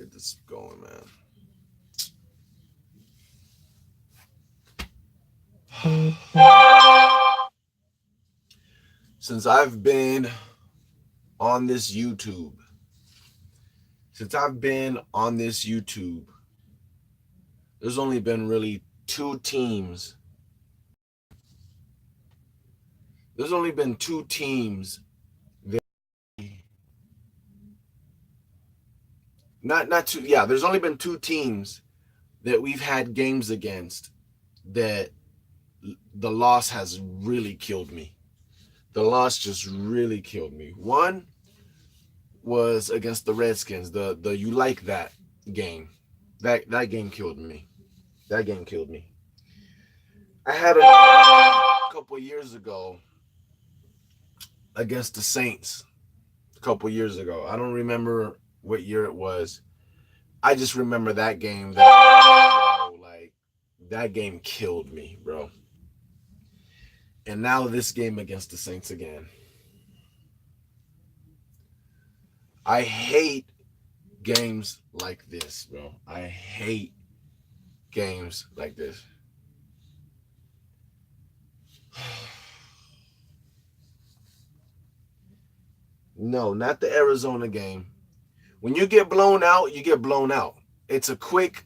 get this going, man. Since I've been on this YouTube, since I've been on this YouTube, there's only been really two teams. There's only been two teams that not two. Yeah, there's only been two teams that we've had games against that the loss has really killed me. The loss just really killed me. One was against the Redskins. The you like that game. That game killed me. That game killed me. I had a couple years ago against the Saints. A couple years ago. I don't remember what year it was. I just remember that game. Like that game killed me, bro. And now this game against the Saints again. I hate games like this, bro. I hate games like this. No, not the Arizona game. When you get blown out, you get blown out. It's a quick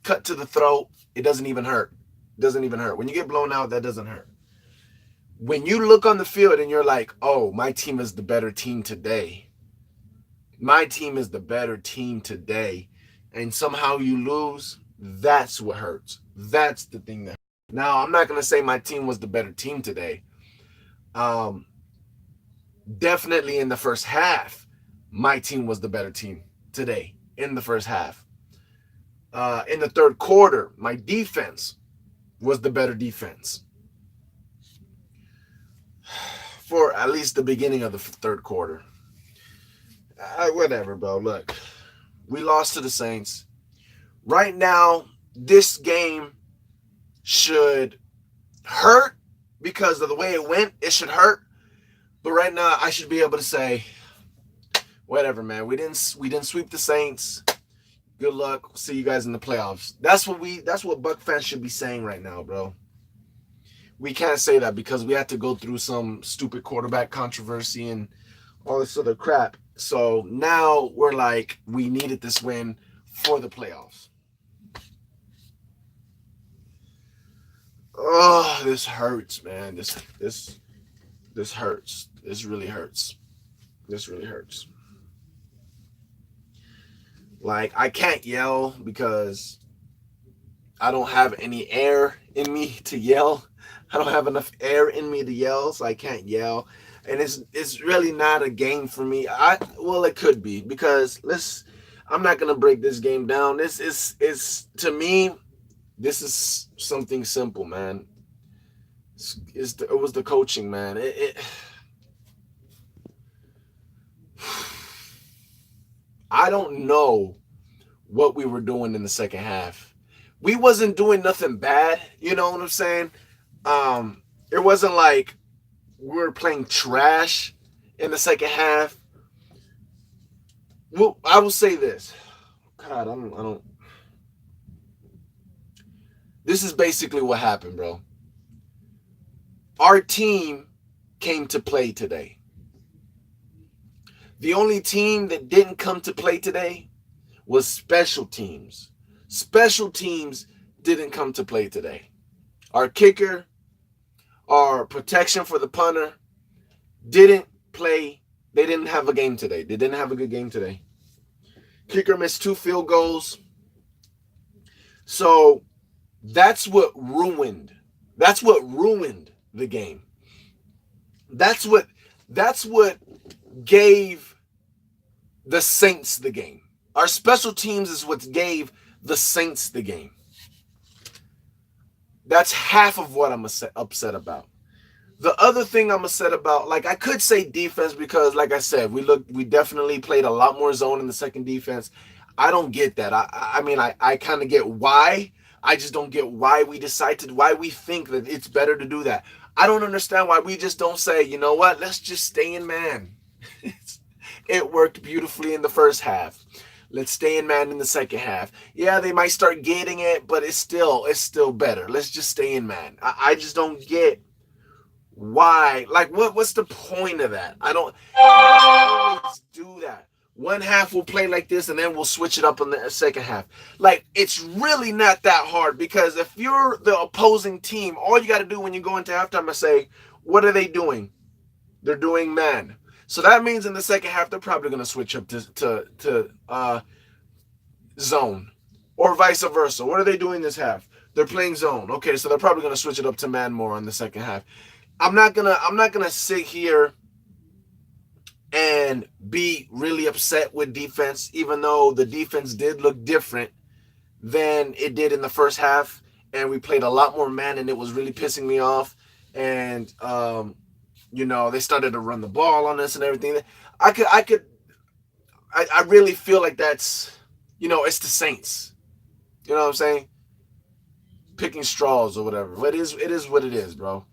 cut to the throat. It doesn't even hurt. It doesn't even hurt. When you get blown out, that doesn't hurt. When you look on the field and you're like, oh, my team is the better team today. My team is the better team today. And somehow you lose, that's what hurts. That's the thing that hurts. Now, I'm not going to say my team was the better team today. Definitely in the first half, my team was the better team today in the first half. In the third quarter, my defense was the better defense. For at least the beginning of the third quarter. Whatever, bro. Look, we lost to the Saints. Right now, this game should hurt because of the way it went. It should hurt. But right now, I should be able to say, whatever, man. We didn't sweep the Saints. Good luck. See you guys in the playoffs. That's what Buck fans should be saying right now, bro. We can't say that because we had to go through some stupid quarterback controversy and all this other crap. So now we're like, we needed this win for the playoffs. Oh, this hurts, man. This hurts. This really hurts. This really hurts. Like, I can't yell because I don't have any air in me to yell. I don't have enough air in me to yell, so I can't yell. And it's really not a game for me. Well, it could be because I'm not gonna break this game down. This is to me, this is something simple, man. It was the coaching, man. I don't know what we were doing in the second half. We wasn't doing nothing bad, you know what I'm saying? It wasn't like we were playing trash in the second half. Well, I will say this. God, I don't. This is basically what happened, bro. Our team came to play today. The only team that didn't come to play today was special teams. Special teams didn't come to play today. Our kicker, our protection for the punter didn't play. They didn't have a game today. They didn't have a good game today. Kicker missed 2 field goals. So that's what ruined the game. That's what gave the Saints the game. Our special teams is what gave the Saints the game. That's half of what I'm upset about. The other thing I'm upset about, like I could say defense because, like I said, we definitely played a lot more zone in the second defense. I don't get that. I mean, I kind of get why. I just don't get why we think that it's better to do that. I don't understand why we just don't say, you know what, let's just stay in man. It worked beautifully in the first half. Let's stay in man in the second half. Yeah, they might start getting it, but it's still better. Let's just stay in man. I just don't get why. Like, what's the point of that? I don't always do that. One half will play like this, and then we'll switch it up in the second half. Like, it's really not that hard, because if you're the opposing team, all you got to do when you go into halftime is say, what are they doing? They're doing man. So that means in the second half, they're probably going to switch up to zone, or vice versa. What are they doing this half? They're playing zone. Okay, so they're probably going to switch it up to man more in the second half. I'm not gonna sit here and be really upset with defense, even though the defense did look different than it did in the first half, and we played a lot more man, and it was really pissing me off. And they started to run the ball on us and everything. I really feel like that's, it's the Saints. You know what I'm saying? Picking straws or whatever. But it is what it is, bro.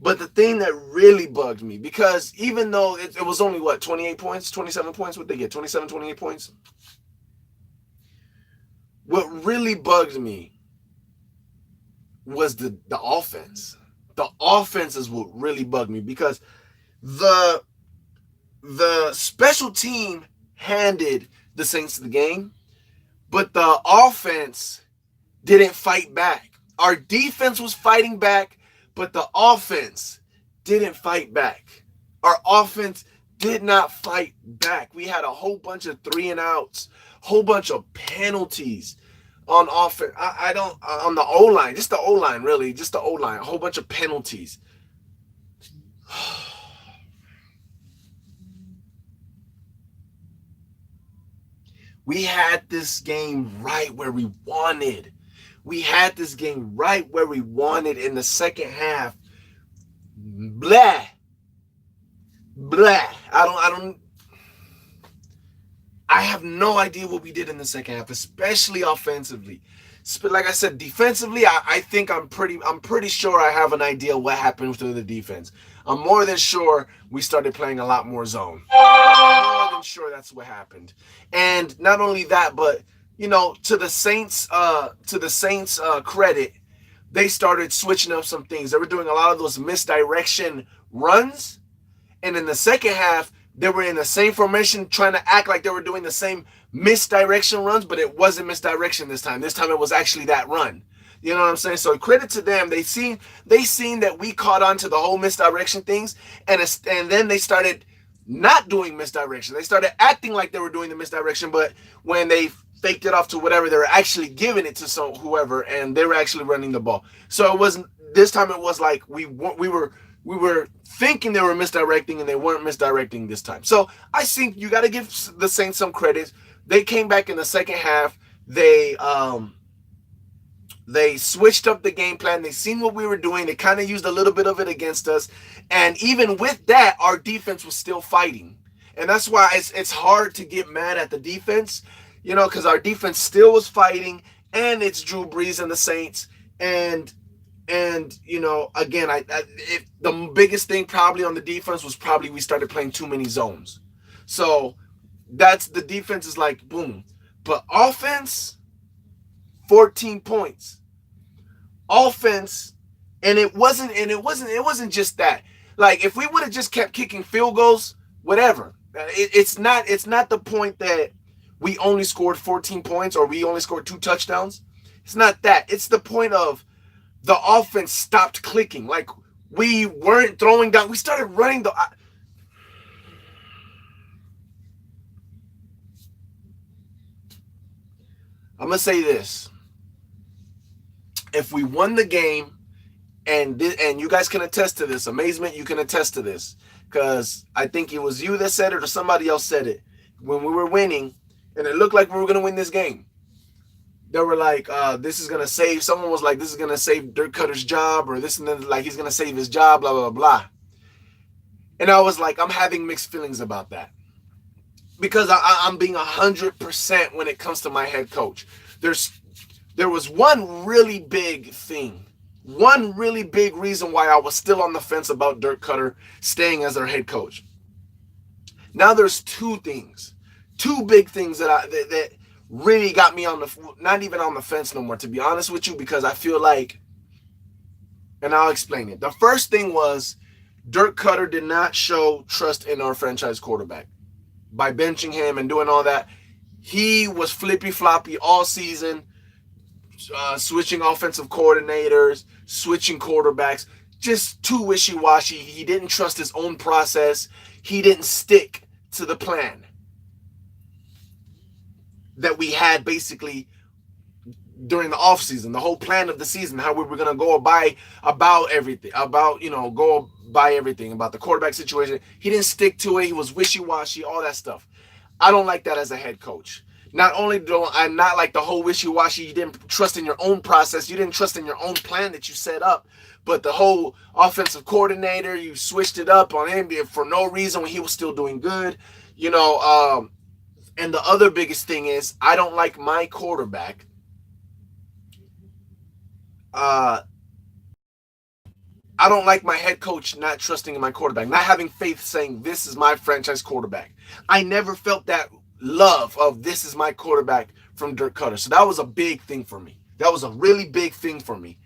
But the thing that really bugged me, because even though it was only, 28 points, 27 points? What they get, 27, 28 points? What really bugged me was the offense. The offense is what really bugged me, because the special team handed the Saints the game, but the offense didn't fight back. Our defense was fighting back, but the offense didn't fight back. Our offense did not fight back. We had a whole bunch of 3-and-outs, whole bunch of penalties on offense. I don't, on the O-line, just the O-line, really, just the O-line, a whole bunch of penalties. We had this game right where we wanted. We had this game right where we wanted in the second half. Blah. I have no idea what we did in the second half, especially offensively. Like I said, defensively, I think I'm pretty sure I have an idea what happened through the defense. I'm more than sure we started playing a lot more zone. I'm more than sure that's what happened. And not only that, but to the Saints credit, they started switching up some things. They were doing a lot of those misdirection runs, and in the second half, they were in the same formation, trying to act like they were doing the same misdirection runs, but it wasn't misdirection this time. This time it was actually that run. You know what I'm saying? So credit to them. They seen that we caught on to the whole misdirection things, and then they started not doing misdirection. They started acting like they were doing the misdirection, but when they faked it off to whatever, they were actually giving it to whoever, and they were actually running the ball. So it wasn't, this time it was like we were thinking they were misdirecting, and they weren't misdirecting this time. So I think you got to give the Saints some credit. They came back in the second half. They switched up the game plan. They seen what we were doing. They kind of used a little bit of it against us. And even with that, our defense was still fighting. And that's why it's hard to get mad at the defense, because our defense still was fighting, and it's Drew Brees and the Saints. And again, the biggest thing probably on the defense was probably we started playing too many zones. So that's, the defense is like, boom. But offense, 14 points. Offense, and it wasn't just that. Like, if we would have just kept kicking field goals, whatever. It's not the point that we only scored 14 points or we only scored 2 touchdowns. It's not that. It's the point of the offense stopped clicking. Like, we weren't throwing down. We started running the... I'm going to say this. If we won the game, and you guys can attest to this, Amazement, you can attest to this, because I think it was you that said it or somebody else said it, when we were winning, and it looked like we were going to win this game. They were like, this is going to save, someone was like, this is going to save Dirk Cutter's job, or this and then, like, he's going to save his job, blah, blah, blah. And I was like, I'm having mixed feelings about that. Because I'm being 100% when it comes to my head coach. There was one really big thing, one really big reason why I was still on the fence about Dirk Cutter staying as our head coach. Now there's two big things that really got me on the, not even on the fence no more, to be honest with you, because I feel like, and I'll explain it. The first thing was Dirk Cutter did not show trust in our franchise quarterback by benching him and doing all that. He was flippy floppy all season, switching offensive coordinators, switching quarterbacks, just too wishy-washy. He didn't trust his own process. He didn't stick to the plan that we had basically during the offseason, the whole plan of the season, how we were going to go about everything, about the quarterback situation. He didn't stick to it. He was wishy-washy, all that stuff. I don't like that as a head coach. Not only do I not like the whole wishy-washy, you didn't trust in your own process, you didn't trust in your own plan that you set up, but the whole offensive coordinator, you switched it up on him for no reason when he was still doing good. And the other biggest thing is, I don't like my quarterback. I don't like my head coach not trusting in my quarterback, not having faith, saying this is my franchise quarterback. I never felt that love of this is my quarterback from Dirk Cutter. So that was a big thing for me. That was a really big thing for me.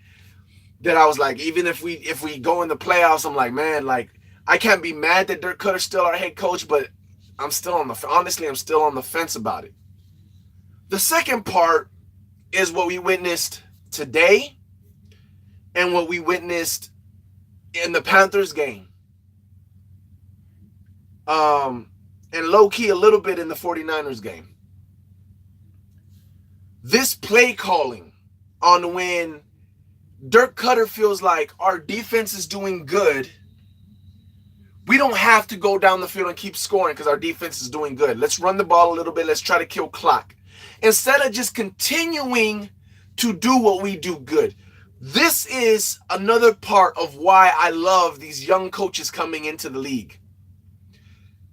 That I was like, even if we go in the playoffs, I'm like, man, like, I can't be mad that Dirk Cutter's still our head coach, but I'm still on the fence about it. The second part is what we witnessed today and what we witnessed in the Panthers game. And low-key a little bit in the 49ers game. This play calling on when Dirk Cutter feels like our defense is doing good, we don't have to go down the field and keep scoring because our defense is doing good. Let's run the ball a little bit. Let's try to kill clock. Instead of just continuing to do what we do good. This is another part of why I love these young coaches coming into the league.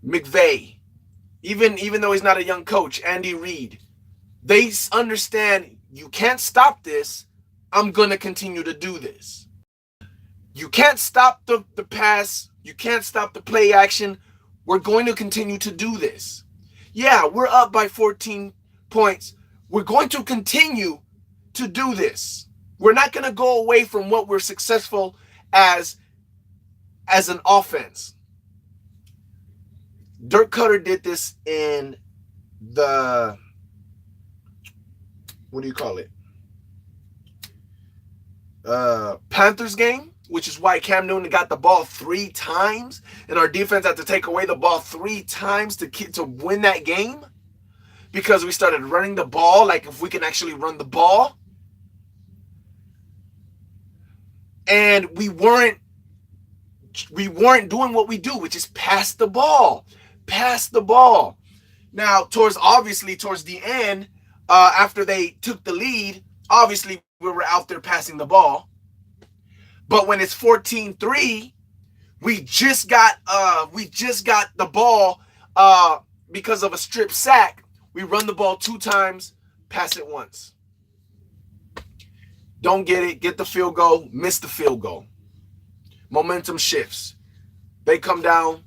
McVay, even though he's not a young coach, Andy Reid, they understand you can't stop this. I'm going to continue to do this. You can't stop the pass. You can't stop the play action. We're going to continue to do this. Yeah, we're up by 14 points. We're going to continue to do this. We're not going to go away from what we're successful as an offense. Dirk Cutter did this in the, what do you call it? Panthers game, which is why Cam Newton got the ball 3 times, and our defense had to take away the ball 3 times to win that game, because we started running the ball like if we can actually run the ball. And we weren't doing what we do, which is pass the ball. Now, towards the end, after they took the lead, obviously we were out there passing the ball. But when it's 14-3, we just got the ball because of a strip sack. We run the ball 2 times, pass it once. Don't get it, get the field goal, miss the field goal. Momentum shifts. They come down.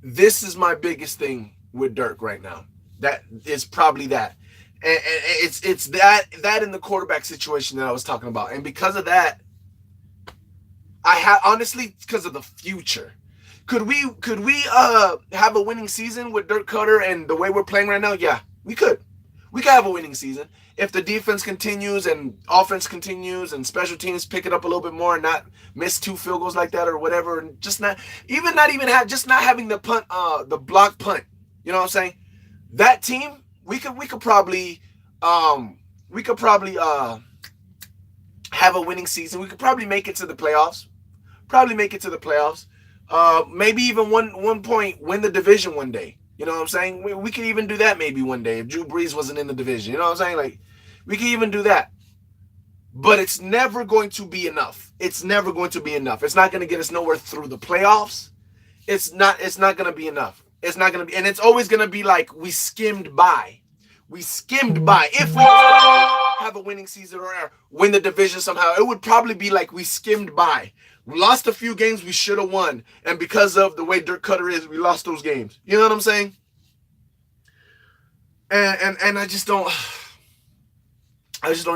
This is my biggest thing with Dirk right now. That is probably that. And it's that in the quarterback situation that I was talking about. And because of that, honestly, because of the future. Could we have a winning season with Dirk Cutter and the way we're playing right now? Yeah, we could. We could have a winning season if the defense continues and offense continues and special teams pick it up a little bit more and not miss 2 field goals like that or whatever, and just not having the punt, the block punt. You know what I'm saying? That team, we could probably have a winning season. We could probably make it to the playoffs. Maybe even one point win the division one day. You know what I'm saying? We could even do that maybe one day if Drew Brees wasn't in the division. You know what I'm saying? Like, we could even do that. But it's never going to be enough. It's never going to be enough. It's not going to get us nowhere through the playoffs. It's not going to be enough. It's not going to be, and it's always going to be like we skimmed by. We skimmed by. If we have a winning season or win the division somehow, it would probably be like we skimmed by. We lost a few games we should have won, and because of the way Dirk Cutter is, we lost those games. You know what I'm saying? And I just don't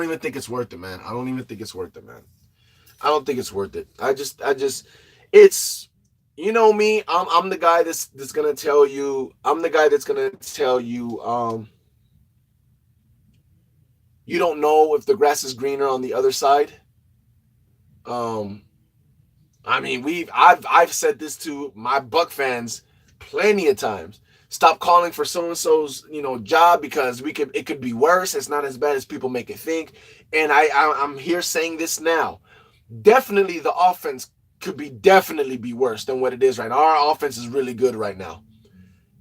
even think it's worth it, man. I don't even think it's worth it, man. I don't think it's worth it. It's, you know me. I'm the guy that's gonna tell you. I'm the guy that's gonna tell you. You don't know if the grass is greener on the other side. I mean, I've said this to my Buck fans plenty of times. Stop calling for so and so's job because it could be worse. It's not as bad as people make it think. And I'm here saying this now. Definitely the offense could definitely be worse than what it is right now. Our offense is really good right now.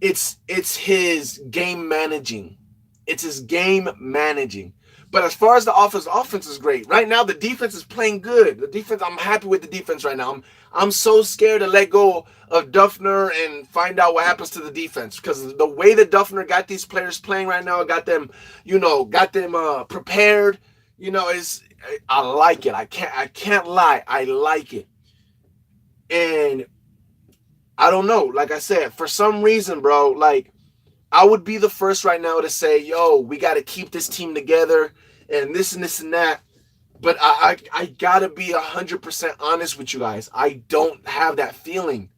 It's his game managing. It's his game managing. But as far as the offense is great. Right now, the defense is playing good. The defense, I'm happy with the defense right now. I'm so scared to let go of Duffner and find out what happens to the defense, because the way that Duffner got these players playing right now, got them prepared. I like it. I can't lie. I like it. And I don't know. Like I said, for some reason, bro, like, I would be the first right now to say, yo, we got to keep this team together and this and this and that. But I got to be 100% honest with you guys. I don't have that feeling.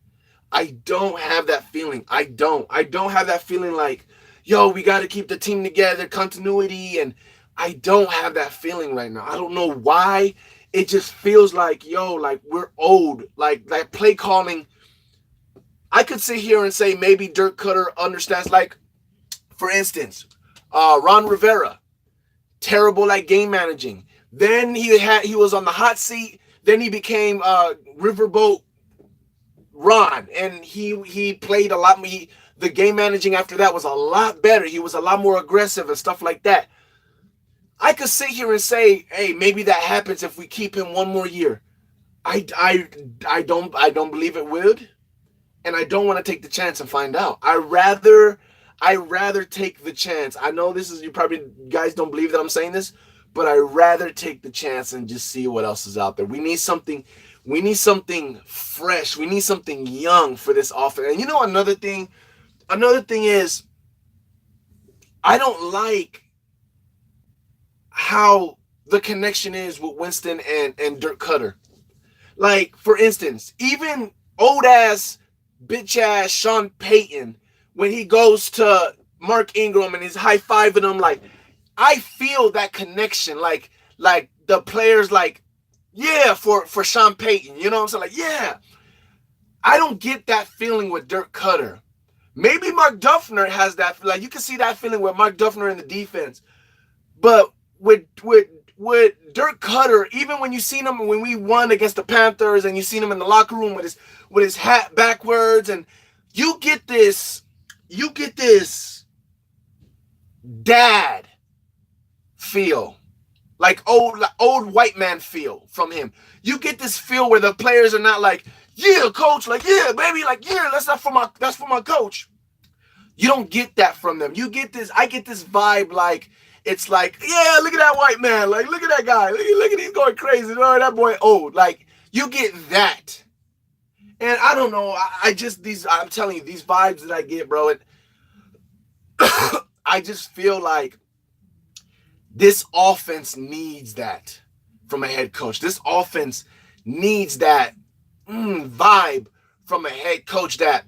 I don't have that feeling. I don't have that feeling like, yo, we got to keep the team together, continuity. And I don't have that feeling right now. I don't know why. It just feels like, yo, like we're old. Like play calling. I could sit here and say maybe Dirk Cutter understands, like, for instance, Ron Rivera, terrible at game managing. Then he was on the hot seat. Then he became Riverboat Ron, and he played a lot. The game managing after that was a lot better. He was a lot more aggressive and stuff like that. I could sit here and say, hey, maybe that happens if we keep him one more year. I don't believe it would, and I don't want to take the chance and find out. I rather take the chance. I know you guys don't believe that I'm saying this, but I rather take the chance and just see what else is out there. We need something fresh. We need something young for this offense. And another thing is, I don't like how the connection is with Winston and Dirk Cutter. Like, for instance, even old ass bitch ass Sean Payton, when he goes to Mark Ingram and he's high-fiving him, like, I feel that connection. Like the players, like, yeah, for Sean Payton, you know what I'm saying? Like, yeah. I don't get that feeling with Dirk Cutter. Maybe Mark Duffner has that. Like, you can see that feeling with Mark Duffner in the defense. But with Dirk Cutter, even when you seen him when we won against the Panthers and you seen him in the locker room with his hat backwards, and you get this dad feel, like old white man feel from him. You get this feel where the players are not like, yeah, coach, like, yeah, baby, like, yeah, that's for my coach. You don't get that from them. I get this vibe, like, it's like, yeah, look at that white man, like, look at that guy, look at he's going crazy, oh, that boy old. Like, you get that. And I don't know, I'm telling you, these vibes that I get, bro, I just feel like this offense needs that from a head coach. This offense needs that vibe from a head coach, that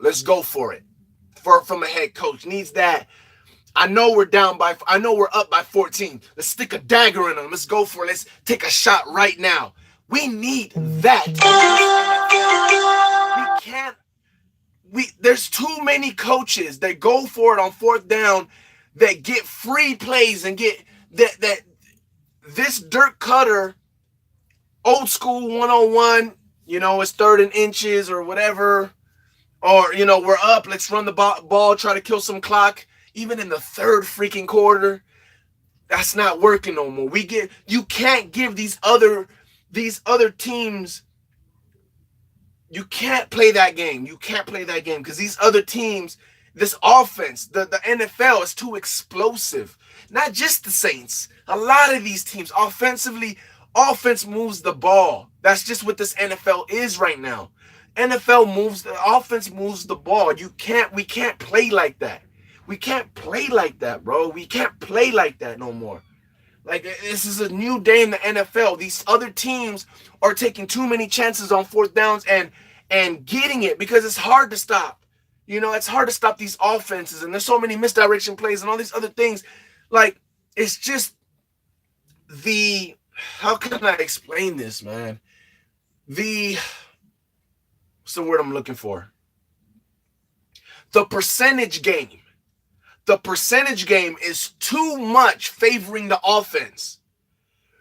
let's go for it. From a head coach needs that. I know we're up by 14. Let's stick a dagger in them. Let's go for it. Let's take a shot right now. We need that. There's too many coaches that go for it on fourth down, that get free plays and get that this Dirk Cutter, old school 101, it's 3rd and inches or whatever, or, we're up, let's run the ball, try to kill some clock, even in the 3rd freaking quarter. That's not working no more. You can't give these other teams, you can't play that game. You can't play that game because these other teams, This offense, the NFL is too explosive. Not just the Saints. A lot of these teams, offensively, offense moves the ball. That's just what this NFL is right now. NFL moves, the offense moves the ball. We can't play like that. We can't play like that, bro. We can't play like that no more. Like, this is a new day in the NFL. These other teams are taking too many chances on fourth downs and getting it because it's hard to stop. You know, it's hard to stop these offenses, and there's so many misdirection plays and all these other things. Like, it's just how can I explain this, man? What's the word I'm looking for? The percentage game. The percentage game is too much favoring the offense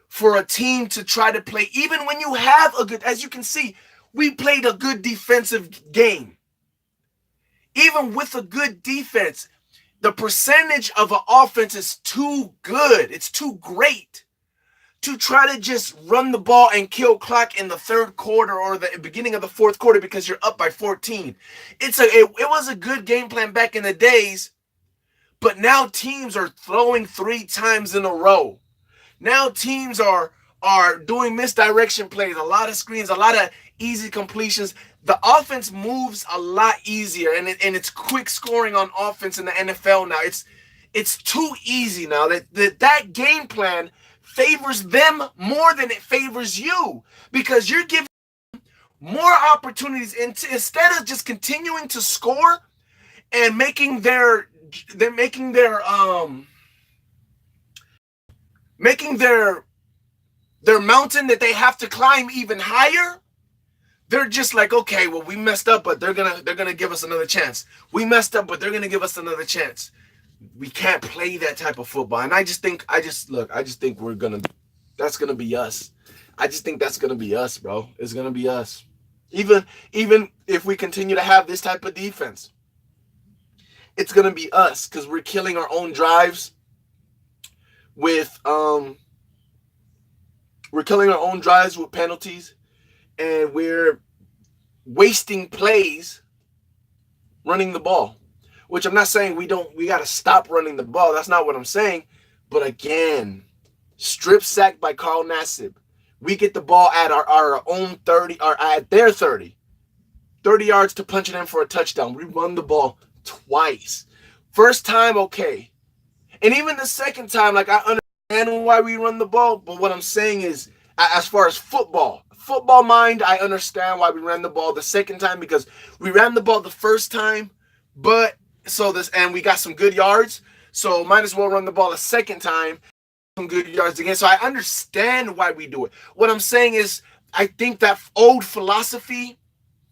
for a team to try to play. Even when you have a good, as you can see, we played a good defensive game. Even with a good defense, the percentage of an offense is too good. It's too great to try to just run the ball and kill clock in the third quarter or the beginning of the fourth quarter because you're up by 14. It was a good game plan back in the days. But now teams are throwing 3 times in a row. Now teams are doing misdirection plays, a lot of screens, a lot of easy completions. The offense moves a lot easier, and it's quick scoring on offense in the NFL now. It's too easy now. That game plan favors them more than it favors you because you're giving more opportunities instead of just continuing to score and making their mountain that they have to climb even higher. They're just like, okay, well, we messed up, but they're gonna give us another chance. We messed up, but they're gonna give us another chance. We can't play that type of football. And I just think that's gonna be us. I just think that's gonna be us, bro. It's gonna be us. Even if we continue to have this type of defense, it's gonna be us because we're killing our own drives with penalties, and we're wasting plays running the ball. Which I'm not saying we gotta stop running the ball. That's not what I'm saying. But again, strip sack by Carl Nassib. We get the ball at our own 30 or at their 30 yards to punch it in for a touchdown. We run the ball twice. First time, okay. And even the second time, like, I understand why we run the ball, but what I'm saying is, as far as football mind, I understand why we ran the ball the second time because we ran the ball the first time, and we got some good yards, so might as well run the ball a second time, some good yards again. So I understand why we do it. What I'm saying is, I think that old philosophy,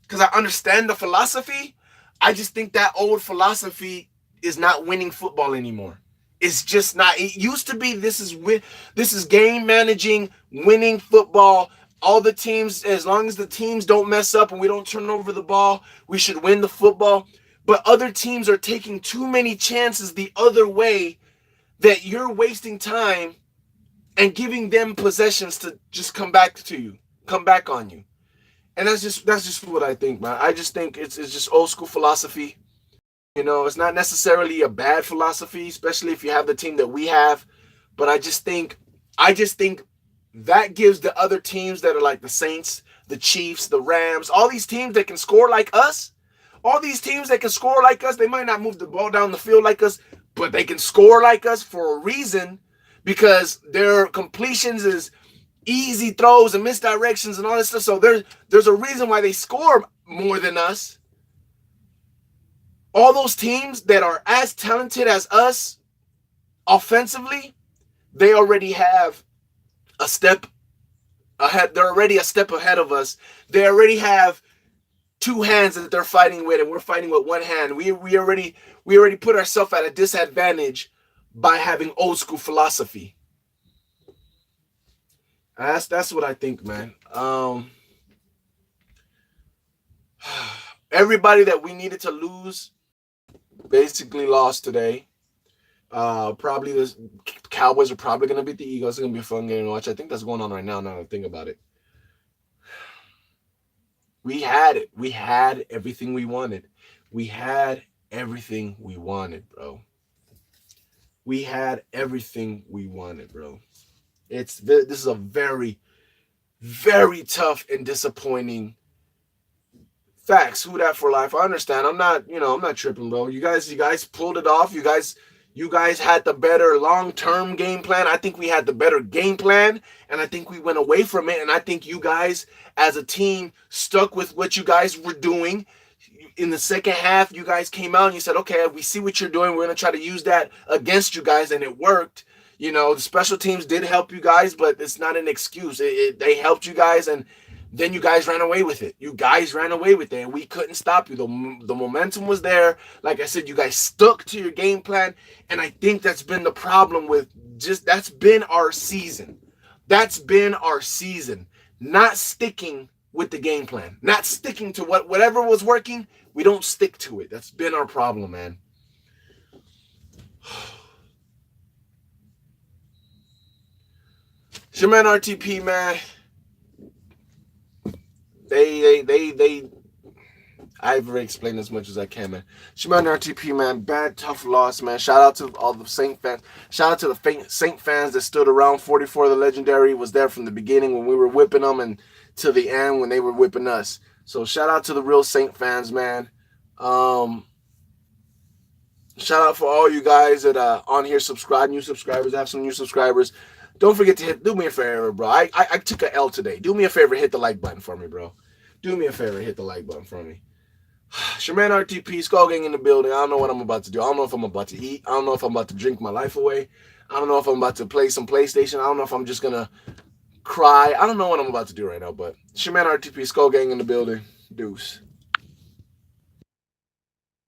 because I understand the philosophy, I just think that old philosophy is not winning football anymore. It's just not. It used to be this is game managing, winning football. All the teams, as long as the teams don't mess up and we don't turn over the ball, we should win the football. But other teams are taking too many chances the other way that you're wasting time and giving them possessions to just come back on you. And that's just what I think, man. I just think it's just old school philosophy. You know, it's not necessarily a bad philosophy, especially if you have the team that we have. But I just think that gives the other teams that are like the Saints, the Chiefs, the Rams, all these teams that can score like us, they might not move the ball down the field like us, but they can score like us for a reason because their completions is easy throws and misdirections and all this stuff. So there's a reason why they score more than us. All those teams that are as talented as us offensively, they already have a step ahead. They're already a step ahead of us. They already have 2 hands that they're fighting with, and we're fighting with 1 hand. We already put ourselves at a disadvantage by having old school philosophy. That's what I think, man. Everybody that we needed to lose basically lost today. Probably the Cowboys are probably going to beat the Eagles. It's going to be a fun game to watch. I think that's going on right now that I think about it. We had it. We had everything we wanted. We had everything we wanted, bro. We had everything we wanted, bro. This is a very, very tough and disappointing facts. Who that for life? I understand. I'm not tripping, bro. You guys pulled it off. You guys had the better long-term game plan. I think we had the better game plan, and I think we went away from it. And I think you guys, as a team, stuck with what you guys were doing. In the second half, you guys came out and you said, okay, we see what you're doing. We're going to try to use that against you guys, and it worked. The special teams did help you guys, but it's not an excuse. They helped you guys, and then you guys ran away with it. You guys ran away with it, and we couldn't stop you. The momentum was there. Like I said, you guys stuck to your game plan, and I think that's been the problem with that's been our season. That's been our season. Not sticking with the game plan. Not sticking to whatever was working, we don't stick to it. That's been our problem, man. It's your man RTP, man. I've already explained as much as I can, man. It's your man RTP, man. Bad, tough loss, man. Shout out to all the Saint fans. Shout out to the Saint fans that stood around. 44, the legendary, was there from the beginning when we were whipping them, and to the end when they were whipping us. So shout out to the real Saint fans, man. Shout out for all you guys that on here subscribe, new subscribers. I have some new subscribers. Don't forget to do me a favor, bro. I took a L today. Do me a favor, hit the like button for me, bro. Do me a favor, hit the like button for me. It's your man RTP, Skull Gang in the building. I don't know what I'm about to do. I don't know if I'm about to eat. I don't know if I'm about to drink my life away. I don't know if I'm about to play some PlayStation. I don't know if I'm just going to cry. I don't know what I'm about to do right now, but it's your man RTP, Skull Gang in the building. Deuce.